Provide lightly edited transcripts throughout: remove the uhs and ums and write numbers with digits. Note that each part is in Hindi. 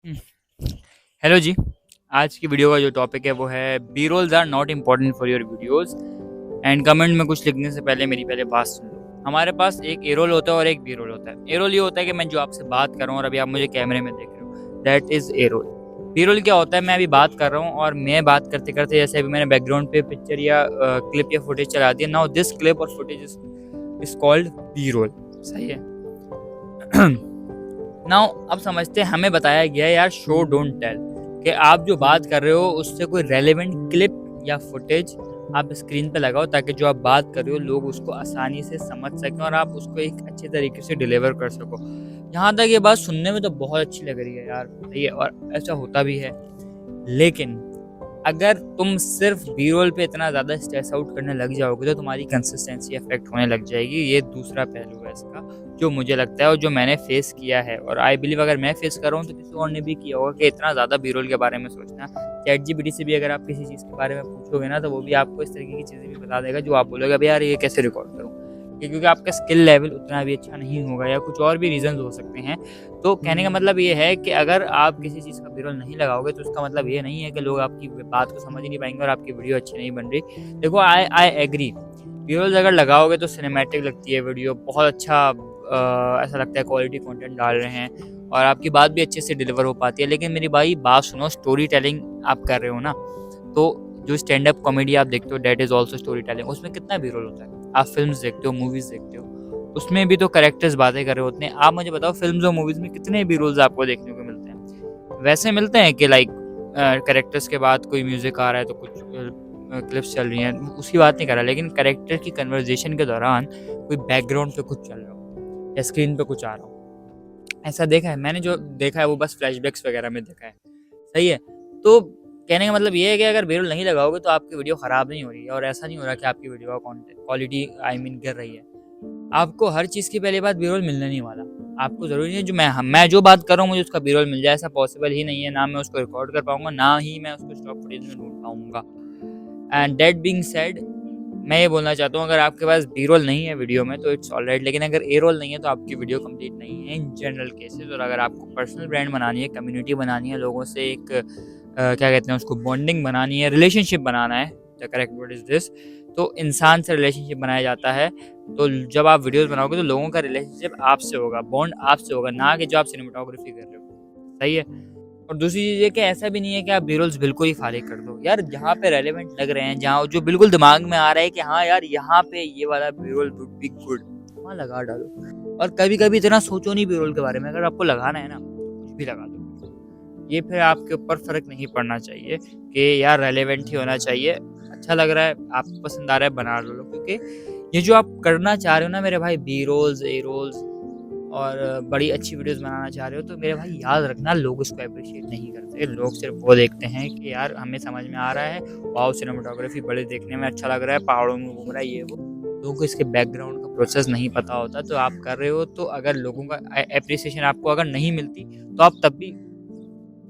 हुँ। हेलो जी, आज की वीडियो का जो टॉपिक है वो है B rolls are not important for your videos and comment में कुछ लिखने से पहले मेरी पहले बात सुन लो। हमारे पास एक ए रोल होता है और एक बी रोल होता है। ए रोल ये होता है कि मैं जो आपसे बात कर रहा हूँ और अभी आप मुझे कैमरे में देख रहे हो, that is a roll. B roll क्या होता है, मैं अभी बात कर रहा हूँ और मैं बात करते-करते जैसे अभी मैंने बैकग्राउंड पे पिक्चर या क्लिप या फुटेज चला दिया, नाउ दिस क्लिप और footage is called B roll. सही है? नाउ अब समझते हैं, हमें बताया गया है यार शो डोंट टेल कि आप जो बात कर रहे हो उससे कोई रेलेवेंट क्लिप या फुटेज आप स्क्रीन पे लगाओ ताकि जो आप बात कर रहे हो लोग उसको आसानी से समझ सकें और आप उसको एक अच्छे तरीके से डिलीवर कर सको। यहाँ तक ये बात सुनने में तो बहुत अच्छी लग रही है यार, सही है और ऐसा होता भी है। लेकिन अगर तुम सिर्फ बी रोल पे इतना ज़्यादा स्ट्रेस आउट करने लग जाओगे तो तुम्हारी कंसिस्टेंसी अफेक्ट होने लग जाएगी। ये दूसरा पहलू है इसका, जो मुझे लगता है और जो मैंने फेस किया है और आई बिलीव अगर मैं फेस कर रहा हूँ तो किसी और ने भी किया होगा कि इतना ज़्यादा बी रोल के बारे में सोचना। चैट जीपीटी से भी अगर आप किसी चीज़ के बारे में पूछोगे ना तो वो भी आपको इस तरीके की चीज़ें भी बता देगा जो आप बोलोगे अभी यार ये कैसे रिकॉर्ड करूँ, क्योंकि आपका स्किल लेवल उतना भी अच्छा नहीं होगा या कुछ और भी रीजंस हो सकते हैं। तो कहने का मतलब ये है कि अगर आप किसी चीज़ का बी-रोल नहीं लगाओगे तो उसका मतलब ये नहीं है कि लोग आपकी बात को समझ ही नहीं पाएँगे और आपकी वीडियो अच्छी नहीं बन रही। देखो, आई आई एग्री, बी-रोल्स अगर लगाओगे तो सिनेमैटिक लगती है वीडियो, बहुत अच्छा ऐसा लगता है क्वालिटी कंटेंट डाल रहे हैं और आपकी बात भी अच्छे से डिलीवर हो पाती है। लेकिन मेरी भाई बात सुनो, स्टोरी टेलिंग आप कर रहे हो ना, तो जो स्टैंड अप कॉमेडी आप देखते हो that is also story telling, उसमें कितना बी-रोल होता है? आप फ़िल्म्स देखते हो, मूवीज़ देखते हो, उसमें भी तो कैरेक्टर्स बातें कर रहे होते हैं। आप मुझे बताओ फ़िल्म्स और मूवीज़ में कितने बी-रोल्स आपको देखने को मिलते हैं? वैसे मिलते हैं कि लाइक कैरेक्टर्स के बाद कोई म्यूज़िक आ रहा है तो कुछ क्लिप्स चल रही हैं, उसकी बात नहीं कर रहा, लेकिन कैरेक्टर की कन्वर्सेशन के दौरान कोई बैकग्राउंड पे कुछ चल रहा हो या स्क्रीन पे कुछ आ रहा हो। ऐसा देखा है मैंने, जो देखा है वो बस फ्लैशबैक्स वगैरह में देखा है। सही है? तो कहने का मतलब ये है कि अगर बी-रोल नहीं लगाओगे तो आपकी वीडियो खराब नहीं हो रही है और ऐसा नहीं हो रहा कि आपकी वीडियो का कंटेंट क्वालिटी आई मीन गिर रही है। आपको हर चीज़ की पहली बात बी-रोल मिलने नहीं वाला। आपको ज़रूरी है जो मैं जो बात कर रहा हूँ मुझे उसका बी-रोल मिल जाए, ऐसा पॉसिबल ही नहीं है। ना मैं उसको रिकॉर्ड कर पाऊँगा, ना ही मैं उसको स्टॉक फुटेज में ढूँढ पाऊँगा। एंड दैट बीइंग सेड, मैं ये बोलना चाहता हूँ अगर आपके पास बी-रोल नहीं है वीडियो में तो इट्स ऑलराइट, लेकिन अगर ए-रोल नहीं है तो आपकी वीडियो कंप्लीट नहीं है इन जनरल केसेस। और अगर आपको पर्सनल ब्रांड बनानी है, कम्युनिटी बनानी है, लोगों से एक क्या कहते हैं उसको, बॉन्डिंग बनानी है, रिलेशनशिप बनाना है, the correct word is this, तो इंसान से रिलेशनशिप बनाया जाता है। तो जब आप वीडियोज़ बनाओगे तो लोगों का रिलेशनशिप आपसे होगा, बॉन्ड आपसे होगा, ना कि जो आप सिनेमेटोग्राफी कर रहे हो। सही है? और दूसरी चीज़ ये कि ऐसा भी नहीं है कि आप बी-रोल्स बिल्कुल ही खाली कर दो। यार जहाँ पे रेलेवेंट लग रहे हैं, जहाँ जो बिल्कुल दिमाग में आ रहा है कि हाँ यार यहाँ पे ये वाला बी-रोल वुड बी गुड, वहाँ लगा डालो। और कभी-कभी इतना सोचो नहीं बी-रोल के बारे में, अगर आपको लगाना है ना, कुछ भी लगा दो। ये फिर आपके ऊपर फ़र्क नहीं पड़ना चाहिए कि यार रेलेवेंट ही होना चाहिए। अच्छा लग रहा है, आपको पसंद आ रहा है, बना लो, क्योंकि ये जो आप करना चाह रहे हो ना मेरे भाई, बी रोल्स, ए रोल्स और बड़ी अच्छी वीडियोज़ बनाना चाह रहे हो, तो मेरे भाई याद रखना लोग इसको एप्रिशिएट नहीं करते। लोग सिर्फ़ वो देखते हैं कि यार हमें समझ में आ रहा है, वाओ सिनेमेटोग्राफी बड़े देखने में अच्छा लग रहा है, पहाड़ों में घूम रहा है ये वो। लोगों को इसके बैकग्राउंड का प्रोसेस नहीं पता होता, तो आप कर रहे हो तो अगर लोगों का एप्रिसिएशन आपको अगर नहीं मिलती, तो आप तब भी,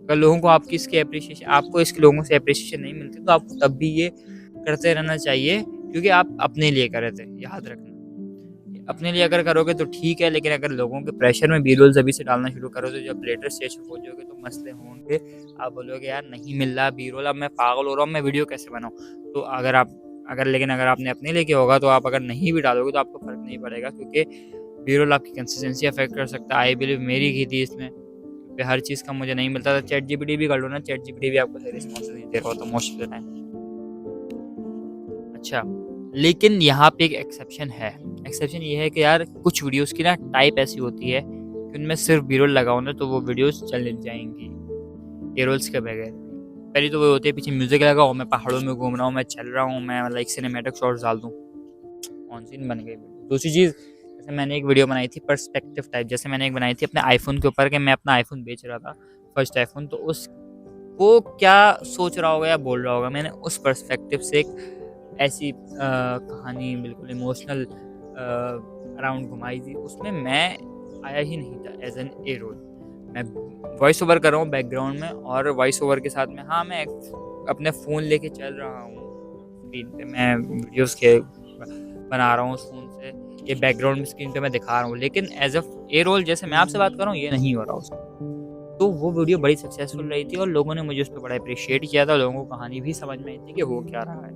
अगर लोगों को आपकी इसकी एप्रिसिएशन, आपको इसके लोगों से एप्रिसिएशन नहीं मिलती तो आपको तब भी ये करते रहना चाहिए, क्योंकि आप अपने लिए कर रहे थे, याद रखना। अपने लिए अगर करोगे तो ठीक है, लेकिन अगर लोगों के प्रेशर में बी-रोल्स अभी से डालना शुरू करोगे, जब लेटर स्टेज पे पहुँचोगे तो मसले होंगे। आप बोलोगे यार नहीं मिल रहा बी-रोल, अब मैं पागल हो रहा हूँ, मैं वीडियो कैसे बनाऊँ? तो अगर आपने अपने लिए किया होगा तो आप अगर नहीं भी डालोगे तो आपको फ़र्क नहीं पड़ेगा, क्योंकि बी-रोल आपकी कंसिस्टेंसी अफेक्ट कर सकता है। आई बिलीव मेरी की थी इसमें, पे हर चीज़ का मुझे नहीं मिलता था। चैट जीपीटी भी कर लो ना, चैट जीपीटी भी आपको सही रिस्पॉन्स नहीं दे रहा होता मोस्ट ऑफ द टाइम। अच्छा, लेकिन यहाँ पे एक एक्सेप्शन है। एक्सेप्शन ये है कि यार कुछ वीडियोज़ की ना टाइप ऐसी होती है कि उनमें सिर्फ बी-रोल लगाओ ना तो वो वीडियोज़ चल जाएँगी, ए-रोल्स के बगैर। पहली तो वो होती है पीछे म्यूज़िक लगाओ, मैं पहाड़ों में घूम रहा हूँ, मैं चल रहा हूँ, मैं मतलब एक सिनेमैटिक शॉट्स डाल दूँ, ऑन सीन बन गई वीडियो। दूसरी चीज़, जैसे मैंने एक वीडियो बनाई थी पर्सपेक्टिव टाइप, जैसे मैंने एक बनाई थी अपने आईफ़ोन के ऊपर कि मैं अपना आईफ़ोन बेच रहा था, फर्स्ट आईफ़ोन, तो उस वो क्या सोच रहा होगा या बोल रहा होगा, मैंने उस पर्सपेक्टिव से एक ऐसी कहानी बिल्कुल इमोशनल अराउंड घुमाई थी। उसमें मैं आया ही नहीं था एज़ एन ए रोल। मैं वॉइस ओवर कर रहा हूँ बैकग्राउंड में और वॉइस ओवर के साथ में हाँ, मैं अपने फ़ोन लेके चल रहा हूँ, स्क्रीन पे मैं वीडियोज़ के बना रहा हूँ उस फ़ोन से, ये बैकग्राउंड में स्क्रीन पे मैं दिखा रहा हूँ। लेकिन एज़ अ ए रोल जैसे मैं आपसे बात कर रहा हूँ, ये नहीं हो रहा उसमें। तो वो वीडियो बड़ी सक्सेसफुल रही थी और लोगों ने मुझे उस पे बड़ा अप्रिशिएट किया था, लोगों को कहानी भी समझ में आई थी कि हो क्या रहा है।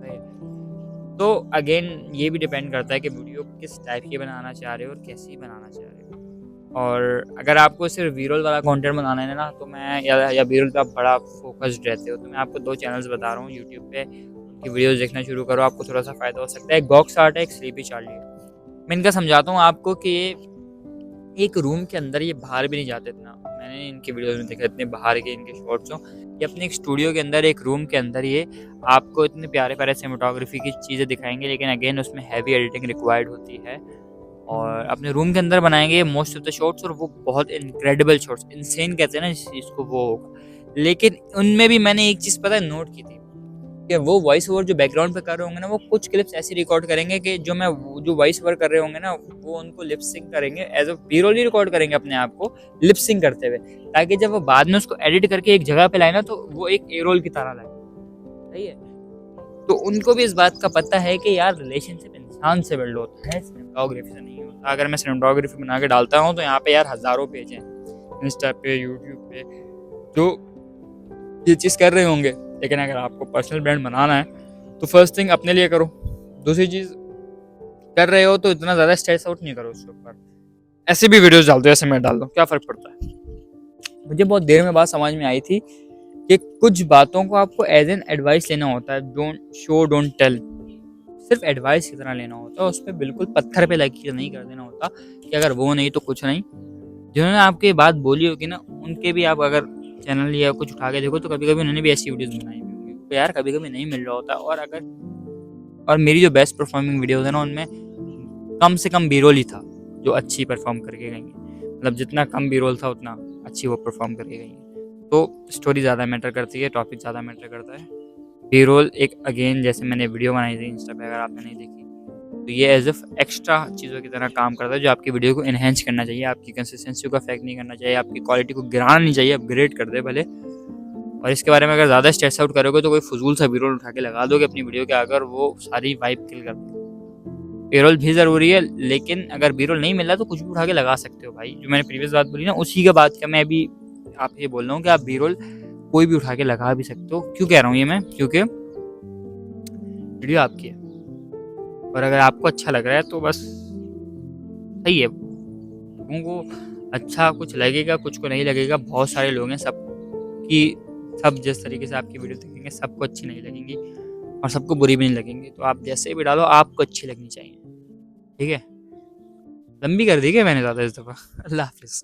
राइट। तो अगेन ये भी डिपेंड करता है कि वीडियो किस टाइप की बनाना चाह रहे हो और कैसी बनाना चाह रहे हो। और अगर आपको सिर्फ बी-रोल वाला कंटेंट बनाना है ना, तो मैं या बी-रोल पे आप बड़ा फोकस्ड रहते हो, तो मैं आपको 2 चैनल्स बता रहा हूँ यूट्यूब पे, उनकी वीडियोज़ देखना शुरू करो, आपको थोड़ा-सा फ़ायदा हो सकता है। एक गॉक्स आर्ट है, एक स्लीपी चार्ली है। मैं इनका समझाता हूँ आपको कि ये एक रूम के अंदर ये बाहर भी नहीं जाते इतना। मैंने इनके वीडियोज़ में देखा इतने बाहर के इनके शॉट्स हों। ये अपने एक स्टूडियो के अंदर एक रूम के अंदर ये आपको इतने प्यारे-प्यारे सिनेमेटोग्राफी की चीज़ें दिखाएँगे, लेकिन अगेन उसमें हेवी एडिटिंग रिक्वायर्ड होती है। और अपने रूम के अंदर बनाएँगे मोस्ट ऑफ द शॉट्स और वो बहुत इनक्रेडिबल शॉट्स, इनसेन कहते हैं ना जिसको, वो होगा। लेकिन उनमें भी मैंने एक चीज़ पता है नोट की थी, कि वो वॉइस ओवर जो बैकग्राउंड पे कर रहे होंगे ना, वो कुछ क्लिप्स ऐसी रिकॉर्ड करेंगे कि जो वॉइस ओवर कर रहे होंगे ना, वो उनको लिप सिंक करेंगे, as a B-role he record करेंगे अपने आप को लिप सिंक करते हुए, ताकि जब वो बाद में उसको एडिट करके एक जगह पे लाए ना, तो वो एक ए-रोल की तरह लाए। सही है? तो उनको भी इस बात का पता है कि यार रिलेशनशिप इंसान से बिल्ड होता है, सिनेमेटोग्राफी से नहीं होता। अगर मैं सिनेमेटोग्राफी बना के डालता हूँ, तो यहाँ पे यार हज़ारों पेज हैं, इंस्टा पे, यूट्यूब पे, जो ये चीज़ कर रहे होंगे। लेकिन अगर आपको पर्सनल ब्रांड बनाना है, तो फर्स्ट थिंग अपने लिए करो। दूसरी चीज़, कर रहे हो तो इतना ज़्यादा स्ट्रेस आउट नहीं करो उसके ऊपर। ऐसे भी वीडियोज़ डाल दो, ऐसे मैं डाल दूँ, क्या फ़र्क पड़ता है? मुझे बहुत देर में बात समझ में आई थी कि कुछ बातों को आपको एज़ एन एडवाइस लेना होता है, डोंट शो डोंट टेल। सिर्फ एडवाइस की तरह लेना होता है, उसपे बिल्कुल पत्थर पे लकीर नहीं कर देना होता कि अगर वो नहीं तो कुछ नहीं। जिन्होंने आपको ये बात बोली होगी ना, उनके भी आप अगर चैनल या कुछ उठा के देखो, तो कभी-कभी उन्होंने भी ऐसी वीडियोज़ बनाई हुई होंगी। तो यार कभी-कभी नहीं मिल रहा होता, और मेरी जो बेस्ट परफॉर्मिंग वीडियोज़ है ना, उनमें कम से कम बी-रोल ही था, जो अच्छी परफॉर्म करके गई हैं। मतलब जितना कम बी-रोल था, उतना अच्छी वो परफॉर्म करके गई हैं। तो स्टोरी ज़्यादा मैटर करती है, टॉपिक ज़्यादा मैटर करता है। बी-रोल एक अगेन, जैसे मैंने वीडियो बनाई थी इंस्टा पे, अगर आपने नहीं देखी, तो ये एज़ इफ एक्स्ट्रा चीज़ों की तरह काम करता है, जो आपकी वीडियो को एनहांस करना चाहिए, आपकी कंसिस्टेंसी को अफेक्ट नहीं करना चाहिए, आपकी क्वालिटी को गिराना नहीं चाहिए, अपग्रेड कर दे भले। और इसके बारे में अगर ज़्यादा स्ट्रेस आउट करोगे, तो कोई फ़ुज़ूल सा बी-रोल उठा के लगा दोगे अपनी वीडियो के, अगर वो सारी वाइब किल कर देगा। बी-रोल भी ज़रूरी है, लेकिन अगर बी-रोल नहीं मिल रहा, तो कुछ भी उठा के लगा सकते हो भाई। जो मैंने प्रीवियस बात बोली ना, उसी के बाद का मैं अभी आपसे ये बोल रहा हूँ कि आप बी-रोल कोई भी उठा के लगा भी सकते हो। क्यों कह रहा हूँ ये मैं? क्योंकि वीडियो आपकी है, और अगर आपको अच्छा लग रहा है तो बस सही है। लोगों को अच्छा कुछ लगेगा, कुछ को नहीं लगेगा। बहुत सारे लोग हैं, सब जिस तरीके से आपकी वीडियो देखेंगे, सबको अच्छी नहीं लगेंगी और सबको बुरी भी नहीं लगेंगी। तो आप जैसे भी डालो, आपको अच्छी लगनी चाहिए। ठीक है? लंबी कर दी क्या मैंने ज़्यादा इस दफ़ा? अल्लाह हाफ़िज़।